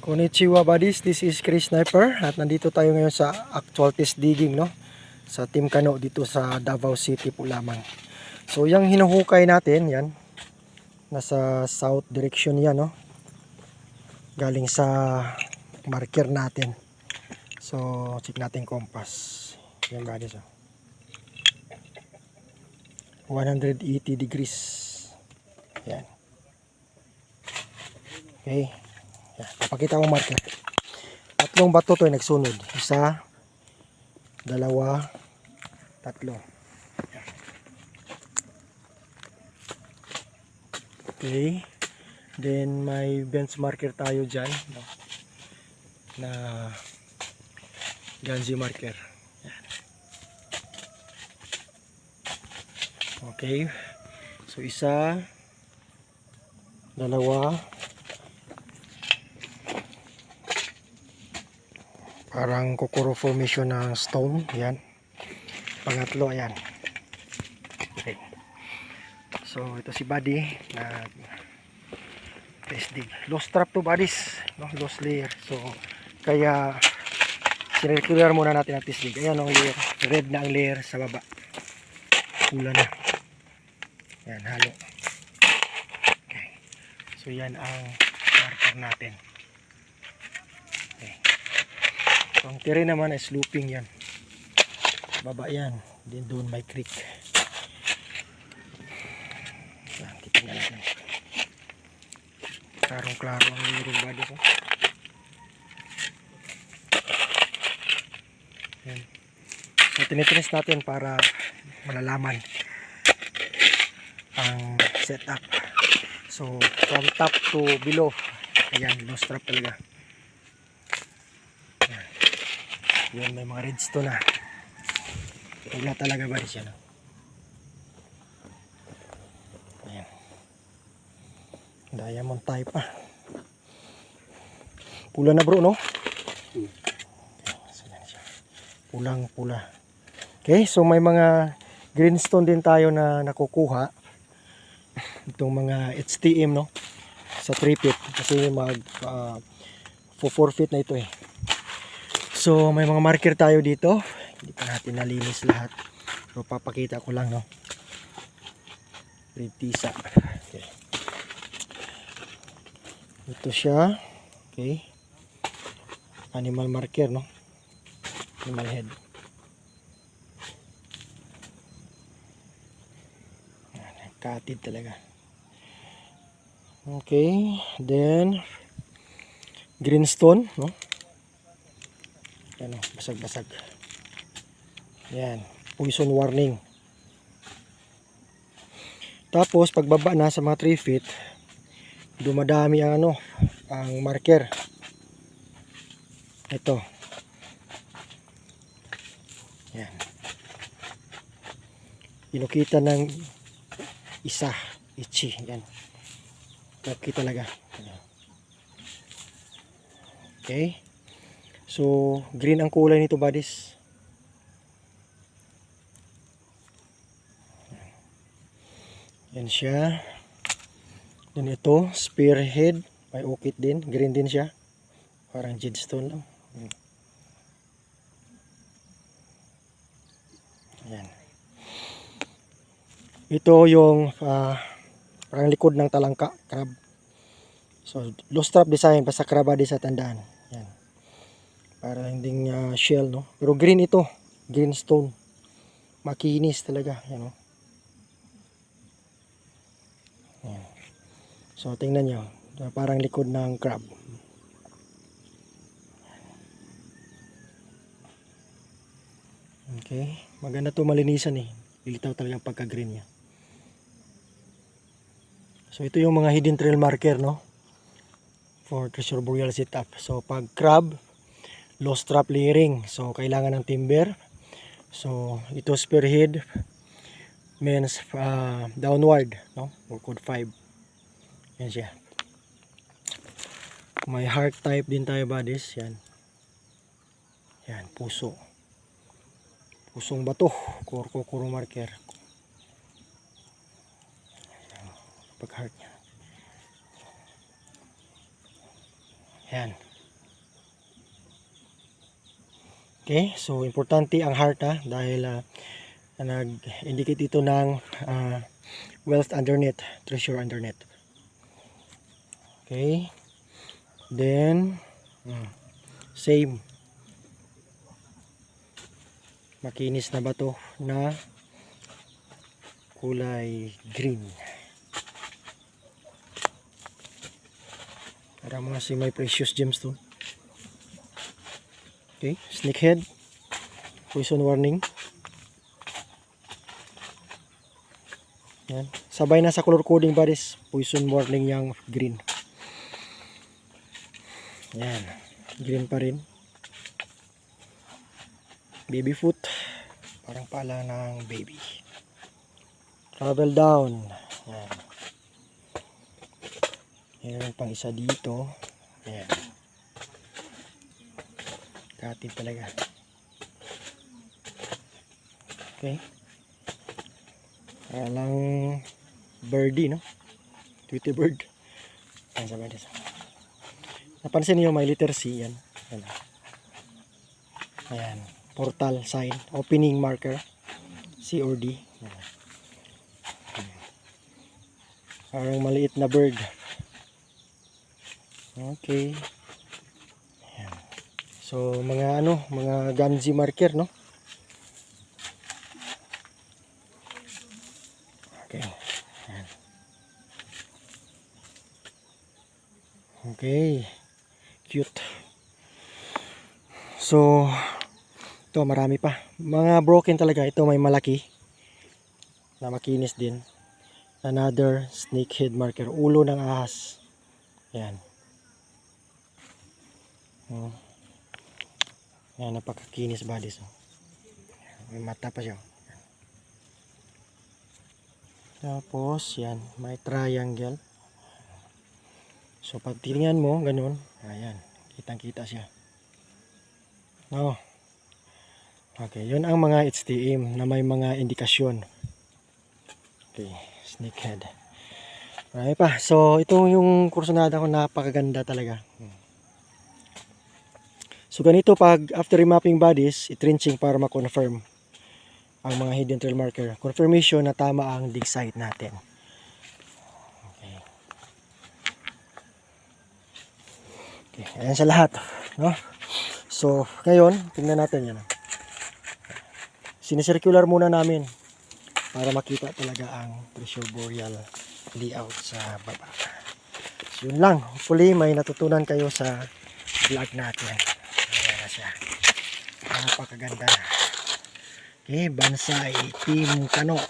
Konnichiwa buddies, this is Chris Sniper at nandito tayo ngayon sa actual test digging, no? Sa Team Kano dito sa Davao City po lamang. So yung hinuhukay natin, yan, nasa south direction yan, no? Galing sa marker natin. So check natin compass. Yan buddies, oh. 180 degrees. Yan. Okay. Yan, papakita ko marker. Tatlong bato to ay nagsunod. Isa, dalawa, tatlo. Yan. Okay. Then may bench marker tayo dyan, no? Na ganji marker. Yan. Okay. So isa, dalawa, parang kukuro formation ng stone. Yan. Pangatlo, ayan. Okay. So ito si Buddy na test dig. Lost trap to buddies, no? Lost layer. So kaya sinircular muna natin ang test dig. Ayan ang layer. Red na ang layer sa baba. Pula na. Yan, halo. Okay. So yan ang marker natin. Okay. So ang terrain naman ay sloping yan. Baba yan. Din doon may creek. Yan, titingnan natin. Klarong-klaro ang liring body ko. Yan. So tinitrace natin para malalaman ang setup. So from top to below, ayan, low strap talaga. Yan. Yun, may mga redstone na. Wala talaga ba siya, no? Ayan. Diamond type pa. Pula na bro, no? Okay, so yan siya. Pulang pula. Okay, so may mga greenstone din tayo na nakukuha. Itong mga HTM, no? Sa 3 feet. Kasi mag 4 feet na ito eh. So may mga marker tayo dito. Hindi pa natin nalinis lahat. So papakita ko lang, no? Red tisa. Okay. Ito siya. Okay. Animal marker, no? Animal head. Katid talaga. Okay. Then greenstone, no? Yan, no? Basag-basag. Yan. Poison warning. Tapos pagbaba na sa mga 3 feet, dumadami ang ano, ang marker. Ito. Yan. Pinukita ng isa, ichi, yan. Okay talaga. Okay. So, green ang kulay nito, buddies. Yan siya. Then ito, spearhead. May ukit din. Green din siya. Parang jadestone lang. Yan. Ito yung parang likod ng talangka, crab. So, low strap design, basta crab body sa tandaan. Yan. Para hindi shell, no? Pero green ito. Green stone. Makinis talaga. Yan, no? Yan. So, tingnan nyo. Parang likod ng crab. Okay. Maganda to malinisan eh. Lilitaw talaga ang pagka-green niya. So ito yung mga hidden trail marker, no? For treasure burial setup. So pag crab, low strap layering. So kailangan ng timber. So ito spearhead means downward, no? Or code 5. Yan siya. May heart type din tayo, buddies. Yan. Yan, puso. Pusong bato. Kuro marker. Pag heart niya. Yan. Okay, so importante ang heart dahil nag-indicate ito ng wealth underneath, treasure underneath. Okay, then same, makinis na bato na kulay green. Para mga may precious gemstone. Okay, snakehead, poison warning. Yan. Sabay na sa color coding buddies, poison warning yung green. Yan, green pa rin. Baby foot, parang pala ng baby. Travel down. Yan. Yan pang isa dito. Yan. Katin talaga. Okay. Parang birdie, no? Tweety bird. Ayan, sabay dito. Napansin niyo may letter C yan. Ayan. Ayan. Portal sign. Opening marker. C or D. Ayan. Parang maliit na bird. Okay. Ayan. So, mga mga Ganji marker, no? Okay. Ayan. Okay. Cute. So, ito marami pa. Mga broken talaga. Ito may malaki. Na makinis din. Another snakehead marker. Ulo ng ahas. Ayan. Ayan, napakakinis buddies. May mata pa siya. Tapos, yan. May triangle. So, pag tingnan mo, ganun. Ayan. Kitang-kita siya. Oh. Okay, yun ang mga HTM na may mga indikasyon. Okay, snakehead. Marami pa. So, ito yung kursunada ko, napakaganda talaga. So, ganito pag after remapping bodies, itrenching para ma-confirm ang mga hidden trail marker. Confirmation na tama ang dig site natin. Okay. Okay, ayan sa lahat. No? So, ngayon, tingnan natin yan. Sinicircular muna namin para makita talaga ang Treasure Boreal layout sa baba. So, yun lang. Hopefully, may natutunan kayo sa vlog natin. Ayan na siya. Napakaganda. Okay, Bansai Team Kano.